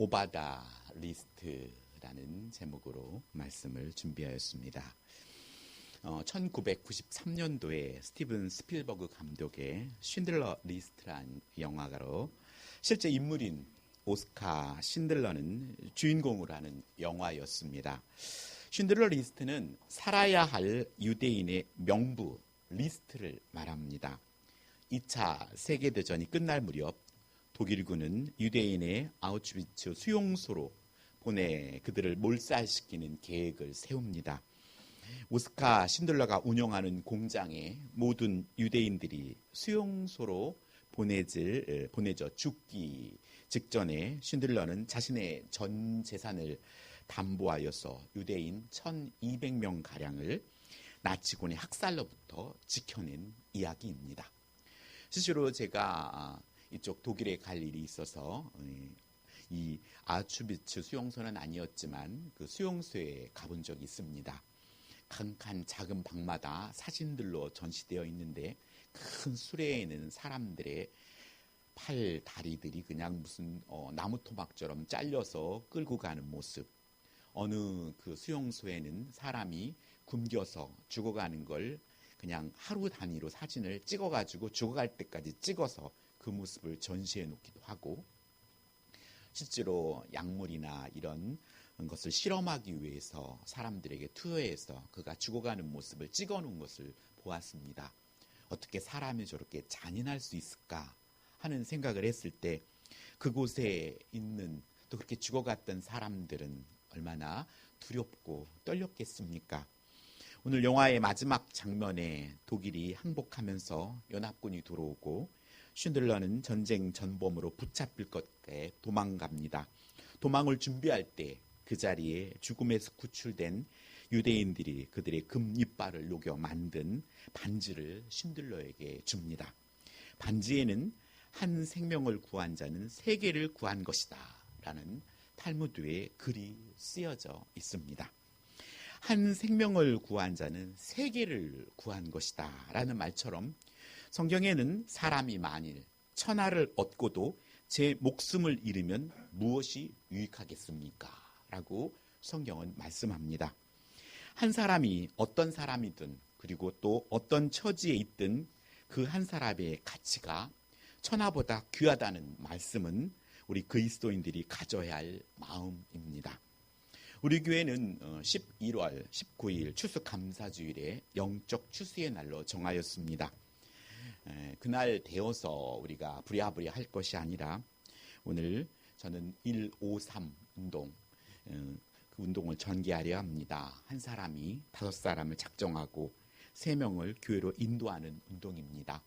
오바다 리스트라는 제목으로 말씀을 준비하였습니다. 1993년도에 스티븐 스필버그 감독의 쉰들러 리스트란 영화로 실제 인물인 오스카 신들러는 주인공으로 하는 영화였습니다. 쉰들러 리스트는 살아야 할 유대인의 명부 리스트를 말합니다. 2차 세계대전이 끝날 무렵 독일군은 유대인의 아우슈비츠 수용소로 보내 그들을 몰살시키는 계획을 세웁니다. 오스카 신들러가 운영하는 공장에 모든 유대인들이 수용소로 보내져 죽기 직전에 신들러는 자신의 전 재산을 담보하여서 유대인 1200명가량을 나치군의 학살로부터 지켜낸 이야기입니다. 실제로 제가 이쪽 독일에 갈 일이 있어서 이 아우슈비츠 수용소는 아니었지만 그 수용소에 가본 적이 있습니다. 칸칸 작은 방마다 사진들로 전시되어 있는데 큰 수레에는 사람들의 팔, 다리들이 그냥 무슨 나무 토막처럼 잘려서 끌고 가는 모습. 어느 그 수용소에는 사람이 굶겨서 죽어가는 걸 그냥 하루 단위로 사진을 찍어가지고 죽어갈 때까지 찍어서 그 모습을 전시해 놓기도 하고, 실제로 약물이나 이런 것을 실험하기 위해서 사람들에게 투여해서 그가 죽어가는 모습을 찍어 놓은 것을 보았습니다. 어떻게 사람이 저렇게 잔인할 수 있을까 하는 생각을 했을 때 그곳에 있는 또 그렇게 죽어갔던 사람들은 얼마나 두렵고 떨렸겠습니까? 오늘 영화의 마지막 장면에 독일이 항복하면서 연합군이 들어오고 쉰들러는 전쟁 전범으로 붙잡힐 것에 도망갑니다. 도망을 준비할 때 그 자리에 죽음에서 구출된 유대인들이 그들의 금 이빨을 녹여 만든 반지를 쉰들러에게 줍니다. 반지에는 한 생명을 구한 자는 세계를 구한 것이다 라는 탈무드의 글이 쓰여져 있습니다. 한 생명을 구한 자는 세계를 구한 것이다 라는 말처럼 성경에는 사람이 만일 천하를 얻고도 제 목숨을 잃으면 무엇이 유익하겠습니까? 라고 성경은 말씀합니다. 한 사람이 어떤 사람이든 그리고 또 어떤 처지에 있든 그 한 사람의 가치가 천하보다 귀하다는 말씀은 우리 그리스도인들이 가져야 할 마음입니다. 우리 교회는 11월 19일 추수감사주일에 영적 추수의 날로 정하였습니다. 그날 되어서 우리가 부랴부랴 할 것이 아니라 오늘 저는 153 운동, 그 운동을 전개하려 합니다. 한 사람이 5사람을 작정하고 3명을 교회로 인도하는 운동입니다.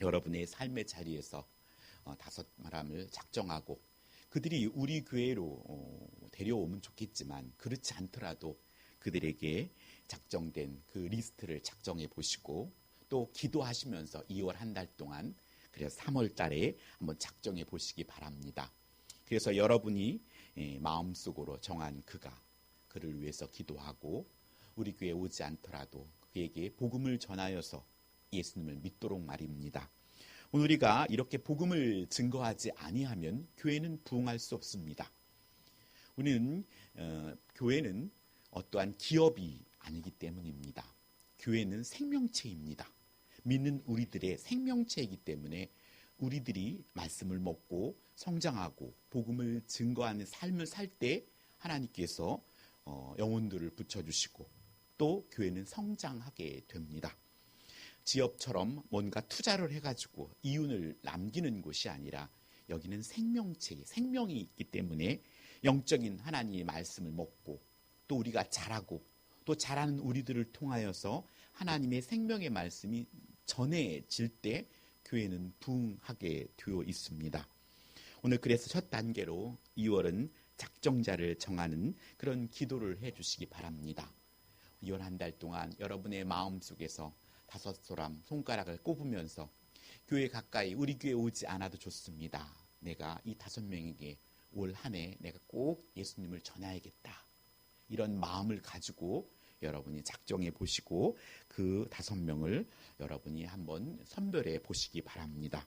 여러분의 삶의 자리에서 5사람을 작정하고 그들이 우리 교회로 데려오면 좋겠지만 그렇지 않더라도 그들에게 작정된 그 리스트를 작정해 보시고 또 기도하시면서 2월 한 달 동안 그래서 3월 달에 한번 작정해 보시기 바랍니다. 그래서 여러분이 마음속으로 정한 그를 위해서 기도하고 우리 교회에 오지 않더라도 그에게 복음을 전하여서 예수님을 믿도록 말입니다. 오늘 우리가 이렇게 복음을 증거하지 아니하면 교회는 부흥할 수 없습니다. 우리는 교회는 어떠한 기업이 아니기 때문입니다. 교회는 생명체입니다. 믿는 우리들의 생명체이기 때문에 우리들이 말씀을 먹고 성장하고 복음을 증거하는 삶을 살 때 하나님께서 영혼들을 붙여주시고 또 교회는 성장하게 됩니다. 지업처럼 뭔가 투자를 해가지고 이윤을 남기는 곳이 아니라 여기는 생명체, 생명이 있기 때문에 영적인 하나님의 말씀을 먹고 또 우리가 자라고 또 자라는 우리들을 통하여서 하나님의 생명의 말씀이 전해질 때 교회는 부흥하게 되어 있습니다. 오늘 그래서 첫 단계로 2월은 작정자를 정하는 그런 기도를 해주시기 바랍니다. 2월 한 달 동안 여러분의 마음속에서 5사람 손가락을 꼽으면서 교회 가까이 우리 교회 오지 않아도 좋습니다. 내가 이 5명에게 올 한 해 내가 꼭 예수님을 전해야겠다. 이런 마음을 가지고 여러분이 작정해 보시고 그 5명을 여러분이 한번 선별해 보시기 바랍니다.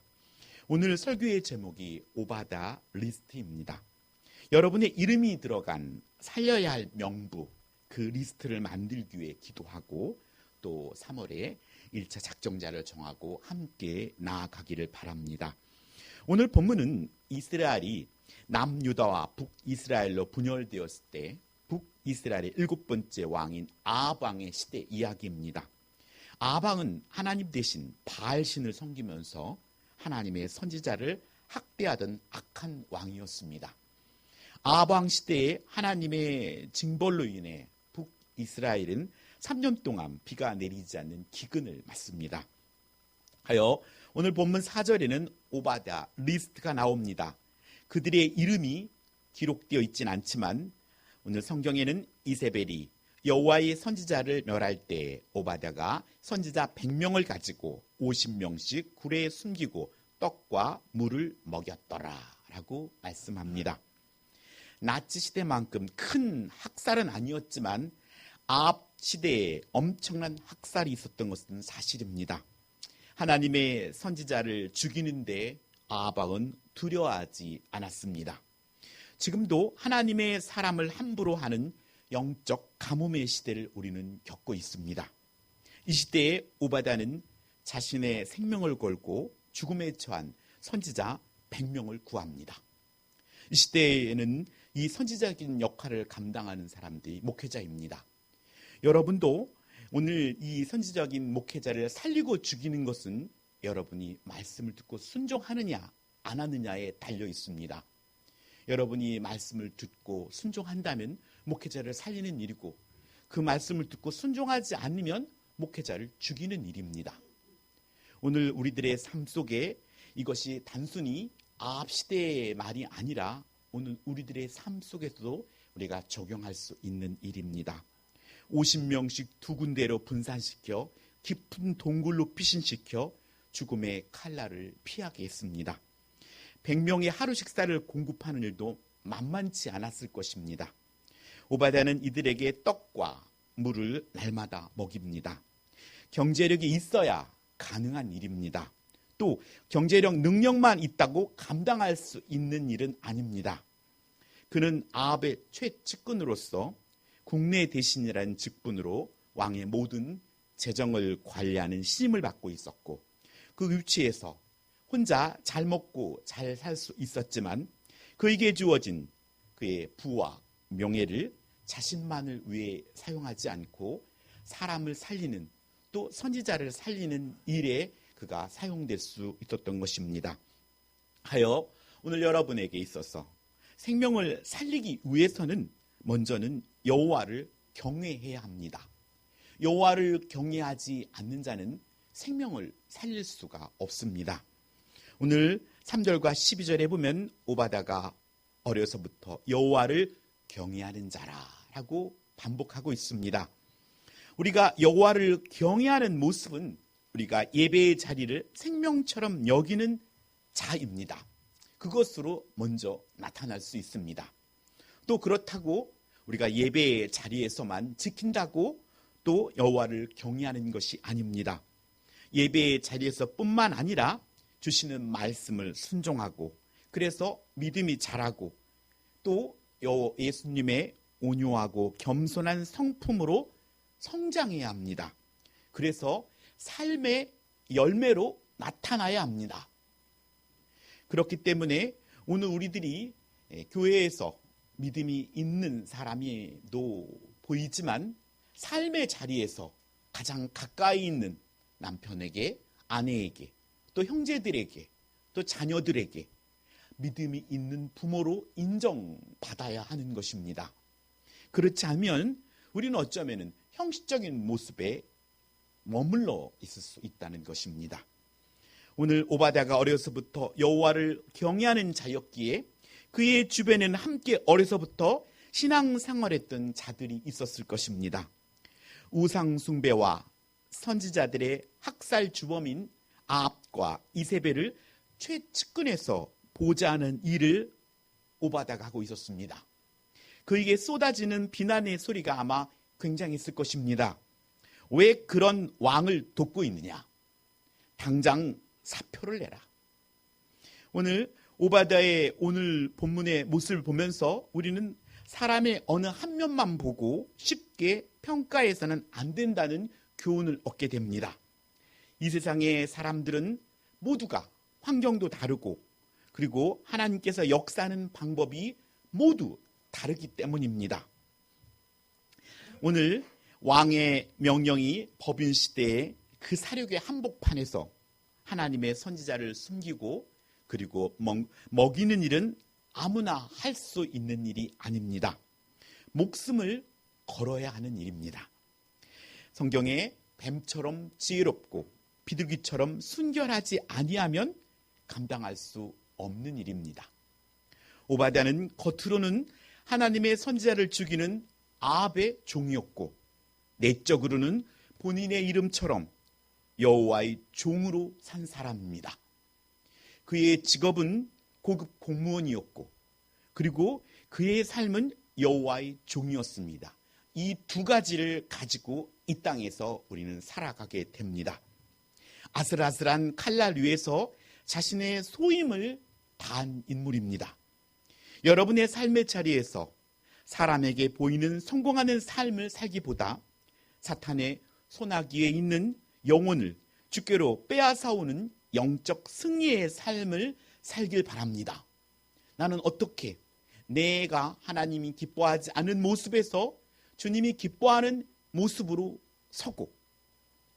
오늘 설교의 제목이 오바다 리스트입니다. 여러분의 이름이 들어간 살려야 할 명부, 그 리스트를 만들기 위해 기도하고 또 3월에 1차 작정자를 정하고 함께 나아가기를 바랍니다. 오늘 본문은 이스라엘이 남유다와 북이스라엘로 분열되었을 때 북이스라엘의 7번째 왕인 아합 왕의 시대 이야기입니다. 아합 왕은 하나님 대신 바알신을 섬기면서 하나님의 선지자를 학대하던 악한 왕이었습니다. 아합 왕 시대에 하나님의 징벌로 인해 북이스라엘은 3년 동안 비가 내리지 않는 기근을 맞습니다. 하여 오늘 본문 4절에는 오바댜 리스트가 나옵니다. 그들의 이름이 기록되어 있진 않지만 오늘 성경에는 이세벨이 여호와의 선지자를 멸할 때 오바댜가 선지자 100명을 가지고 50명씩 굴에 숨기고 떡과 물을 먹였더라 라고 말씀합니다. 나치 시대만큼 큰 학살은 아니었지만 아합 시대에 엄청난 학살이 있었던 것은 사실입니다. 하나님의 선지자를 죽이는데 아합 왕은 두려워하지 않았습니다. 지금도 하나님의 사람을 함부로 하는 영적 가뭄의 시대를 우리는 겪고 있습니다. 이 시대에 오바댜는 자신의 생명을 걸고 죽음에 처한 선지자 100명을 구합니다. 이 시대에는 이 선지자적인 역할을 감당하는 사람들이 목회자입니다. 여러분도 오늘 이 선지적인 목회자를 살리고 죽이는 것은 여러분이 말씀을 듣고 순종하느냐 안 하느냐에 달려 있습니다. 여러분이 말씀을 듣고 순종한다면 목회자를 살리는 일이고 그 말씀을 듣고 순종하지 않으면 목회자를 죽이는 일입니다. 오늘 우리들의 삶 속에 이것이 단순히 아합 시대의 말이 아니라 오늘 우리들의 삶 속에서도 우리가 적용할 수 있는 일입니다. 50명씩 두 군데로 분산시켜 깊은 동굴로 피신시켜 죽음의 칼날을 피하게 했습니다. 100명의 하루 식사를 공급하는 일도 만만치 않았을 것입니다. 오바댜는 이들에게 떡과 물을 날마다 먹입니다. 경제력이 있어야 가능한 일입니다. 또 경제력 능력만 있다고 감당할 수 있는 일은 아닙니다. 그는 아합의 최측근으로서 국내 대신이라는 직분으로 왕의 모든 재정을 관리하는 신임을 받고 있었고 그 위치에서 혼자 잘 먹고 잘 살 수 있었지만 그에게 주어진 그의 부와 명예를 자신만을 위해 사용하지 않고 사람을 살리는 또 선지자를 살리는 일에 그가 사용될 수 있었던 것입니다. 하여 오늘 여러분에게 있어서 생명을 살리기 위해서는 먼저는 여호와를 경외해야 합니다. 여호와를 경외하지 않는 자는 생명을 살릴 수가 없습니다. 오늘 3절과 12절에 보면 오바댜가 어려서부터 여호와를 경외하는 자라라고 반복하고 있습니다. 우리가 여호와를 경외하는 모습은 우리가 예배의 자리를 생명처럼 여기는 자입니다. 그것으로 먼저 나타날 수 있습니다. 또 그렇다고 우리가 예배의 자리에서만 지킨다고 또 여호와를 경외하는 것이 아닙니다. 예배의 자리에서 뿐만 아니라 주시는 말씀을 순종하고 그래서 믿음이 자라고 또 예수님의 온유하고 겸손한 성품으로 성장해야 합니다. 그래서 삶의 열매로 나타나야 합니다. 그렇기 때문에 오늘 우리들이 교회에서 믿음이 있는 사람이도 보이지만 삶의 자리에서 가장 가까이 있는 남편에게, 아내에게, 또 형제들에게, 또 자녀들에게 믿음이 있는 부모로 인정받아야 하는 것입니다. 그렇지 않으면 우리는 어쩌면 형식적인 모습에 머물러 있을 수 있다는 것입니다. 오늘 오바댜가 어려서부터 여호와를 경외하는 자였기에 그의 주변에는 함께 어려서부터 신앙생활했던 자들이 있었을 것입니다. 우상 숭배와 선지자들의 학살 주범인 아합과 이세벨을 최측근에서 보좌하는 일을 오바댜가 하고 있었습니다. 그에게 쏟아지는 비난의 소리가 아마 굉장했을 것입니다. 왜 그런 왕을 돕고 있느냐? 당장 사표를 내라. 오늘 오바댜의 오늘 본문의 모습을 보면서 우리는 사람의 어느 한 면만 보고 쉽게 평가해서는 안 된다는 교훈을 얻게 됩니다. 이 세상의 사람들은 모두가 환경도 다르고 그리고 하나님께서 역사하는 방법이 모두 다르기 때문입니다. 오늘 왕의 명령이 법인 시대에 그 사륙의 한복판에서 하나님의 선지자를 숨기고 그리고 먹이는 일은 아무나 할 수 있는 일이 아닙니다. 목숨을 걸어야 하는 일입니다. 성경에 뱀처럼 지혜롭고 비둘기처럼 순결하지 아니하면 감당할 수 없는 일입니다. 오바댜는 겉으로는 하나님의 선지자를 죽이는 아합의 종이었고 내적으로는 본인의 이름처럼 여호와의 종으로 산 사람입니다. 그의 직업은 고급 공무원이었고 그리고 그의 삶은 여호와의 종이었습니다. 이 두 가지를 가지고 이 땅에서 우리는 살아가게 됩니다. 아슬아슬한 칼날 위에서 자신의 소임을 다한 인물입니다. 여러분의 삶의 자리에서 사람에게 보이는 성공하는 삶을 살기보다 사탄의 소나기에 있는 영혼을 주께로 빼앗아오는 영적 승리의 삶을 살길 바랍니다. 나는 어떻게 내가 하나님이 기뻐하지 않은 모습에서 주님이 기뻐하는 모습으로 서고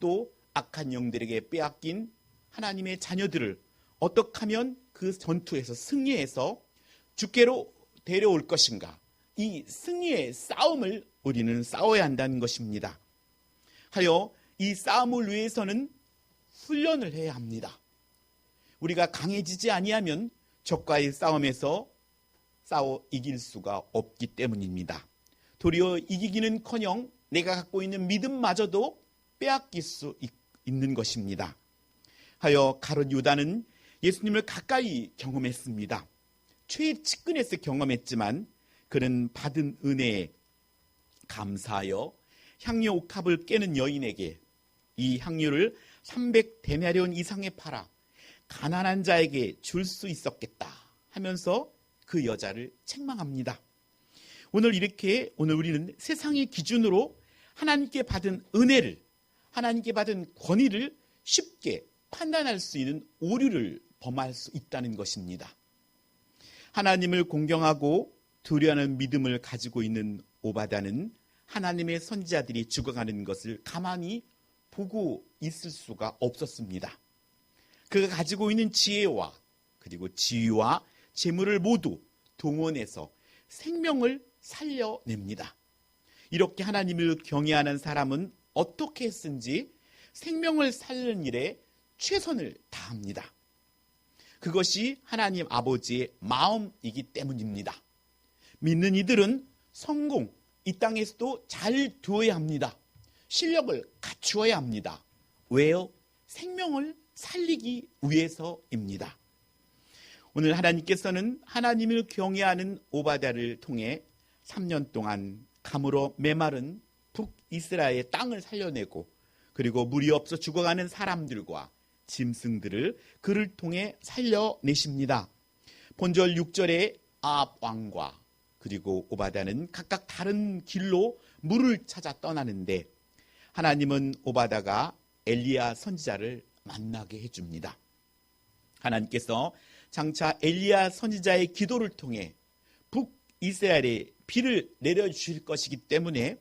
또 악한 영들에게 빼앗긴 하나님의 자녀들을 어떻게 하면 그 전투에서 승리해서 주께로 데려올 것인가, 이 승리의 싸움을 우리는 싸워야 한다는 것입니다. 하여 이 싸움을 위해서는 훈련을 해야 합니다. 우리가 강해지지 아니하면 적과의 싸움에서 싸워 이길 수가 없기 때문입니다. 도리어 이기기는커녕 내가 갖고 있는 믿음마저도 빼앗길 수 있는 것입니다. 하여 가룟 유다는 예수님을 가까이 경험했습니다. 최측근에서 경험했지만 그는 받은 은혜에 감사하여 향유 옥합을 깨는 여인에게 이 향유를 300데나리온 이상에 팔아 가난한 자에게 줄 수 있었겠다 하면서 그 여자를 책망합니다. 오늘 우리는 세상의 기준으로 하나님께 받은 은혜를, 하나님께 받은 권위를 쉽게 판단할 수 있는 오류를 범할 수 있다는 것입니다. 하나님을 공경하고 두려워하는 믿음을 가지고 있는 오바댜는 하나님의 선지자들이 죽어가는 것을 가만히 보고 있을 수가 없었습니다. 그가 가지고 있는 지혜와 그리고 지위와 재물을 모두 동원해서 생명을 살려냅니다. 이렇게 하나님을 경외하는 사람은 어떻게 했든지 생명을 살리는 일에 최선을 다합니다. 그것이 하나님 아버지의 마음이기 때문입니다. 믿는 이들은 성공, 이 땅에서도 잘 두어야 합니다. 실력을 갖추어야 합니다. 왜요? 생명을 살리기 위해서입니다. 오늘 하나님께서는 하나님을 경외하는 오바댜를 통해 3년 동안 감으로 메마른 북이스라엘의 땅을 살려내고 그리고 물이 없어 죽어가는 사람들과 짐승들을 그를 통해 살려내십니다. 본절 6절에 아합 왕과 그리고 오바댜는 각각 다른 길로 물을 찾아 떠나는데 하나님은 오바댜가 엘리야 선지자를 만나게 해줍니다. 하나님께서 장차 엘리야 선지자의 기도를 통해 북이스라엘에 비를 내려주실 것이기 때문에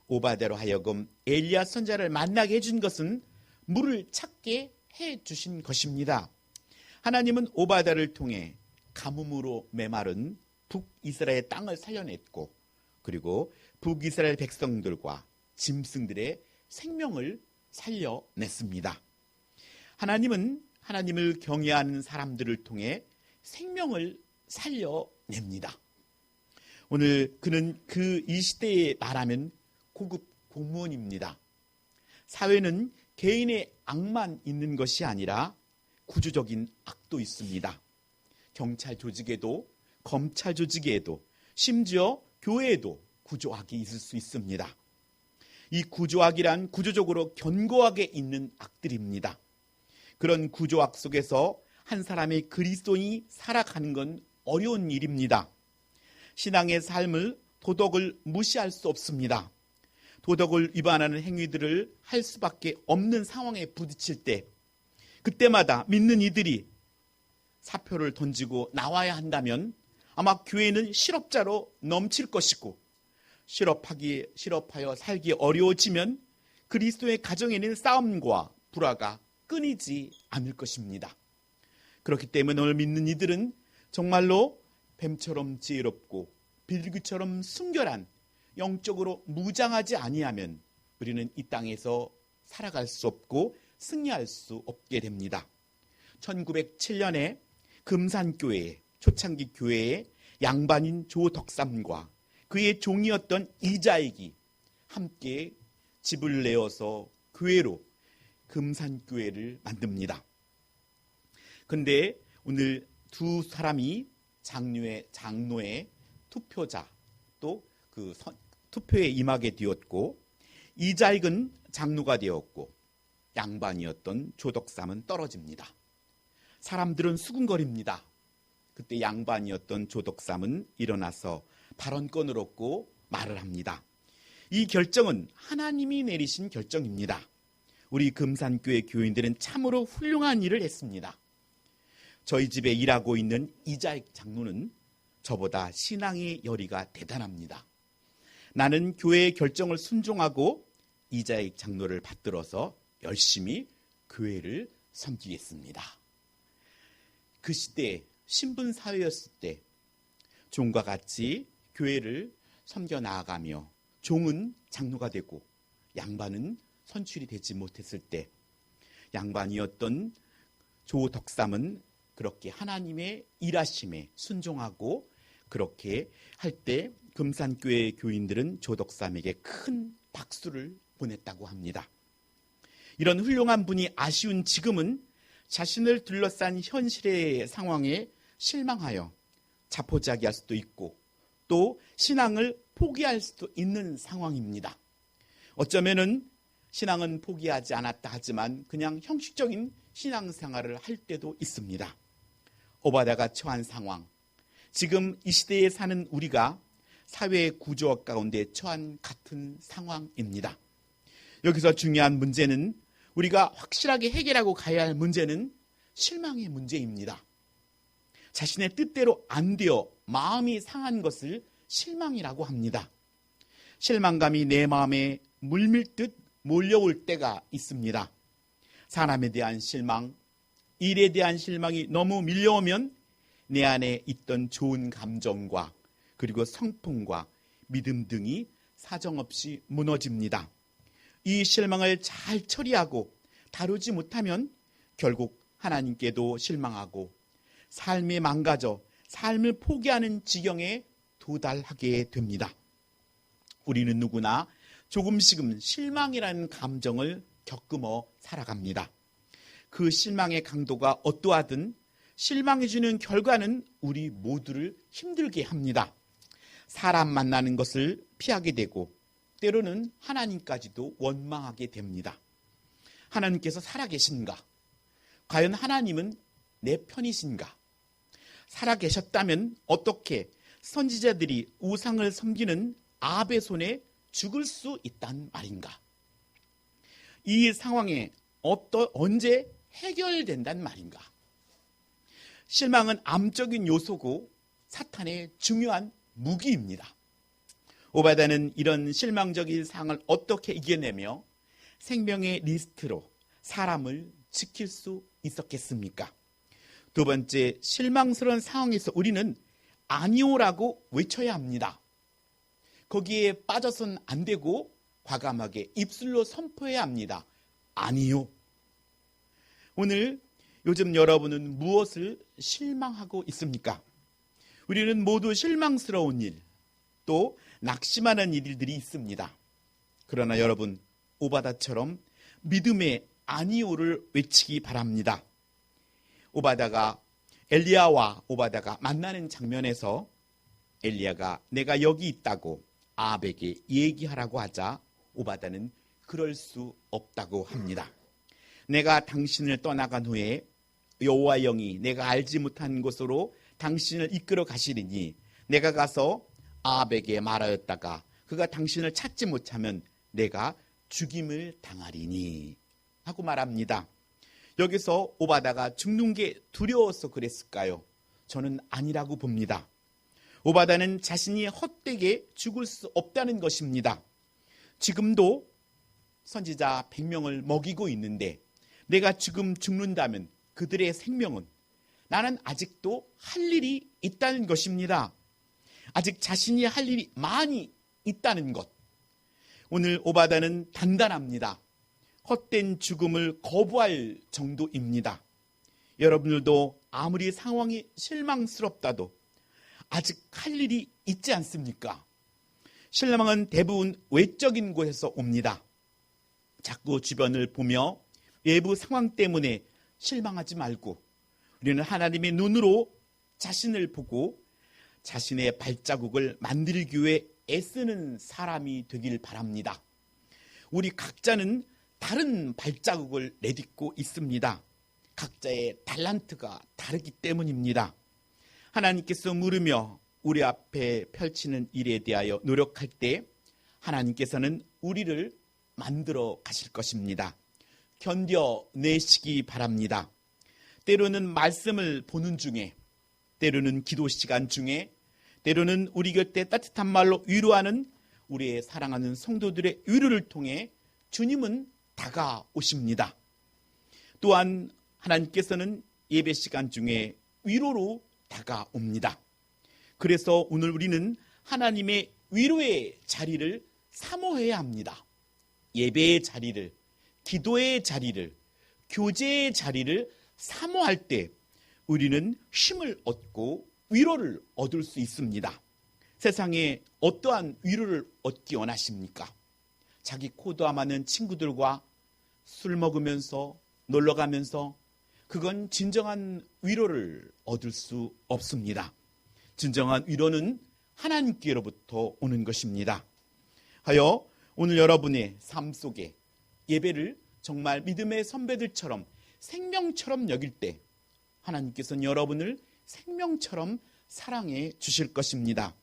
오바댜로 하여금 엘리야 선지자를 만나게 해준 것은 물을 찾게 해주신 것입니다. 하나님은 오바댜를 통해 가뭄으로 메마른 북이스라엘 땅을 살려냈고 그리고 북이스라엘 백성들과 짐승들의 생명을 살려냈습니다. 하나님은 하나님을 경외하는 사람들을 통해 생명을 살려냅니다. 오늘 그는 이 시대에 말하면 고급 공무원입니다. 사회는 개인의 악만 있는 것이 아니라 구조적인 악도 있습니다. 경찰 조직에도 검찰 조직에도 심지어 교회에도 구조악이 있을 수 있습니다. 이 구조악이란 구조적으로 견고하게 있는 악들입니다. 그런 구조악 속에서 한 사람의 그리스도인이 살아가는 건 어려운 일입니다. 신앙의 삶을 도덕을 무시할 수 없습니다. 도덕을 위반하는 행위들을 할 수밖에 없는 상황에 부딪힐 때, 그때마다 믿는 이들이 사표를 던지고 나와야 한다면 아마 교회는 실업자로 넘칠 것이고, 실업하여 살기 어려워지면 그리스도의 가정에는 싸움과 불화가 끊이지 않을 것입니다. 그렇기 때문에 오늘 믿는 이들은 정말로 뱀처럼 지혜롭고 빌기처럼 순결한, 영적으로 무장하지 아니하면 우리는 이 땅에서 살아갈 수 없고 승리할 수 없게 됩니다. 1907년에 금산교회, 초창기 교회의 양반인 조덕삼과 그의 종이었던 이자익이 함께 집을 내어서 교회로 금산교회를 만듭니다. 그런데 오늘 두 사람이 장로의 투표자, 또 그 투표에 임하게 되었고, 이자익은 장로가 되었고 양반이었던 조덕삼은 떨어집니다. 사람들은 수군거립니다. 그때 양반이었던 조덕삼은 일어나서 발언권을 얻고 말을 합니다. 이 결정은 하나님이 내리신 결정입니다. 우리 금산교회 교인들은 참으로 훌륭한 일을 했습니다. 저희 집에 일하고 있는 이자익 장로는 저보다 신앙의 열의가 대단합니다. 나는 교회의 결정을 순종하고 이자익 장로를 받들어서 열심히 교회를 섬기겠습니다. 그 시대 신분사회였을 때 종과 같이 교회를 섬겨 나아가며 종은 장로가 되고 양반은 선출이 되지 못했을 때 양반이었던 조덕삼은 그렇게 하나님의 일하심에 순종하고 그렇게 할 때 금산교회 교인들은 조덕삼에게 큰 박수를 보냈다고 합니다. 이런 훌륭한 분이 아쉬운 지금은 자신을 둘러싼 현실의 상황에 실망하여 자포자기할 수도 있고 또 신앙을 포기할 수도 있는 상황입니다. 어쩌면은 신앙은 포기하지 않았다 하지만 그냥 형식적인 신앙생활을 할 때도 있습니다. 오바다가 처한 상황, 지금 이 시대에 사는 우리가 사회 구조 가운데 처한 같은 상황입니다. 여기서 중요한 문제는, 우리가 확실하게 해결하고 가야 할 문제는 실망의 문제입니다. 자신의 뜻대로 안 되어 마음이 상한 것을 실망이라고 합니다. 실망감이 내 마음에 물밀듯 몰려올 때가 있습니다. 사람에 대한 실망, 일에 대한 실망이 너무 밀려오면 내 안에 있던 좋은 감정과 그리고 성품과 믿음 등이 사정없이 무너집니다. 이 실망을 잘 처리하고 다루지 못하면 결국 하나님께도 실망하고 삶이 망가져 삶을 포기하는 지경에 도달하게 됩니다. 우리는 누구나 조금씩은 실망이라는 감정을 겪으며 살아갑니다. 그 실망의 강도가 어떠하든 실망해주는 결과는 우리 모두를 힘들게 합니다. 사람 만나는 것을 피하게 되고 때로는 하나님까지도 원망하게 됩니다. 하나님께서 살아계신가? 과연 하나님은 내 편이신가? 살아계셨다면 어떻게 선지자들이 우상을 섬기는 아합의 손에 죽을 수 있단 말인가? 이 상황에 언제 해결된단 말인가? 실망은 암적인 요소고 사탄의 중요한 무기입니다. 오바다는 이런 실망적인 상황을 어떻게 이겨내며 생명의 리스트로 사람을 지킬 수 있었겠습니까? 두 번째, 실망스러운 상황에서 우리는 아니오라고 외쳐야 합니다. 거기에 빠져선 안 되고 과감하게 입술로 선포해야 합니다. 아니요. 오늘 요즘 여러분은 무엇을 실망하고 있습니까? 우리는 모두 실망스러운 일, 또 낙심하는 일들이 있습니다. 그러나 여러분, 오바다처럼 믿음의 아니오를 외치기 바랍니다. 엘리야와 오바다가 만나는 장면에서 엘리야가 내가 여기 있다고 아합에게 얘기하라고 하자 오바다는 그럴 수 없다고 합니다. 내가 당신을 떠나간 후에 여호와 영이 내가 알지 못한 곳으로 당신을 이끌어 가시리니 내가 가서 아합에게 말하였다가 그가 당신을 찾지 못하면 내가 죽임을 당하리니 하고 말합니다. 여기서 오바다가 죽는 게 두려워서 그랬을까요? 저는 아니라고 봅니다. 오바다는 자신이 헛되게 죽을 수 없다는 것입니다. 지금도 선지자 100명을 먹이고 있는데 내가 지금 죽는다면 그들의 생명은 나는 아직도 할 일이 있다는 것입니다. 아직 자신이 할 일이 많이 있다는 것. 오늘 오바다는 단단합니다. 헛된 죽음을 거부할 정도입니다. 여러분들도 아무리 상황이 실망스럽다도 아직 할 일이 있지 않습니까? 실망은 대부분 외적인 곳에서 옵니다. 자꾸 주변을 보며 외부 상황 때문에 실망하지 말고 우리는 하나님의 눈으로 자신을 보고 자신의 발자국을 만들기 위해 애쓰는 사람이 되길 바랍니다. 우리 각자는 다른 발자국을 내딛고 있습니다. 각자의 달란트가 다르기 때문입니다. 하나님께서 물으며 우리 앞에 펼치는 일에 대하여 노력할 때 하나님께서는 우리를 만들어 가실 것입니다. 견뎌내시기 바랍니다. 때로는 말씀을 보는 중에, 때로는 기도 시간 중에, 때로는 우리 곁에 따뜻한 말로 위로하는 우리의 사랑하는 성도들의 위로를 통해 주님은 다가오십니다. 또한 하나님께서는 예배 시간 중에 위로로 다가옵니다. 그래서 오늘 우리는 하나님의 위로의 자리를 사모해야 합니다. 예배의 자리를, 기도의 자리를, 교제의 자리를 사모할 때 우리는 힘을 얻고 위로를 얻을 수 있습니다. 세상에 어떠한 위로를 얻기 원하십니까? 자기 코도함하는 친구들과 술 먹으면서 놀러 가면서 그건 진정한 위로를 얻을 수 없습니다. 진정한 위로는 하나님께로부터 오는 것입니다. 하여 오늘 여러분의 삶 속에 예배를 정말 믿음의 선배들처럼 생명처럼 여길 때 하나님께서는 여러분을 생명처럼 사랑해 주실 것입니다.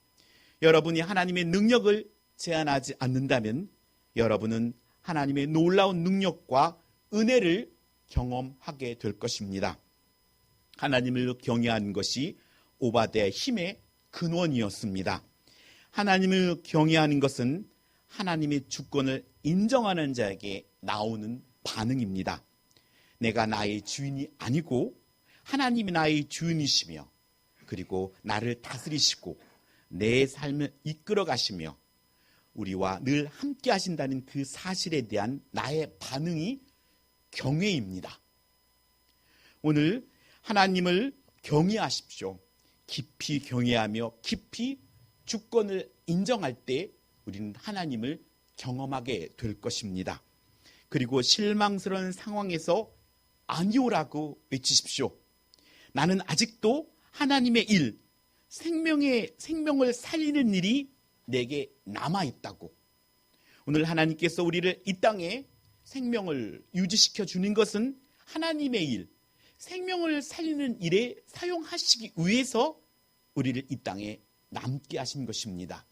여러분이 하나님의 능력을 제한하지 않는다면 여러분은 하나님의 놀라운 능력과 은혜를 경험하게 될 것입니다. 하나님을 경외하는 것이 오바다의 힘의 근원이었습니다. 하나님을 경외하는 것은 하나님의 주권을 인정하는 자에게 나오는 반응입니다. 내가 나의 주인이 아니고 하나님이 나의 주인이시며 그리고 나를 다스리시고 내 삶을 이끌어 가시며 우리와 늘 함께 하신다는 그 사실에 대한 나의 반응이 경외입니다. 오늘 하나님을 경외하십시오. 깊이 경외하며 깊이 주권을 인정할 때 우리는 하나님을 경험하게 될 것입니다. 그리고 실망스러운 상황에서 아니오라고 외치십시오. 나는 아직도 하나님의 일, 생명을 살리는 일이 내게 남아있다고. 오늘 하나님께서 우리를 이 땅에 생명을 유지시켜 주는 것은 하나님의 일, 생명을 살리는 일에 사용하시기 위해서 우리를 이 땅에 남게 하신 것입니다.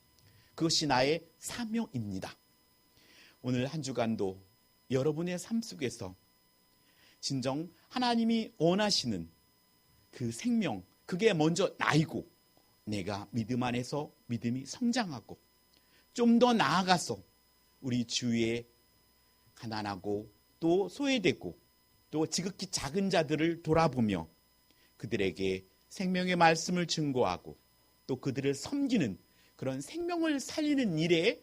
그것이 나의 사명입니다. 오늘 한 주간도 여러분의 삶 속에서 진정 하나님이 원하시는 그 생명, 그게 먼저 나이고 내가 믿음 안에서 믿음이 성장하고 좀 더 나아가서 우리 주위에 가난하고 또 소외되고 또 지극히 작은 자들을 돌아보며 그들에게 생명의 말씀을 증거하고 또 그들을 섬기는 그런 생명을 살리는 일에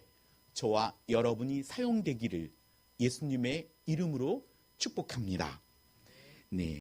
저와 여러분이 사용되기를 예수님의 이름으로 축복합니다. 네.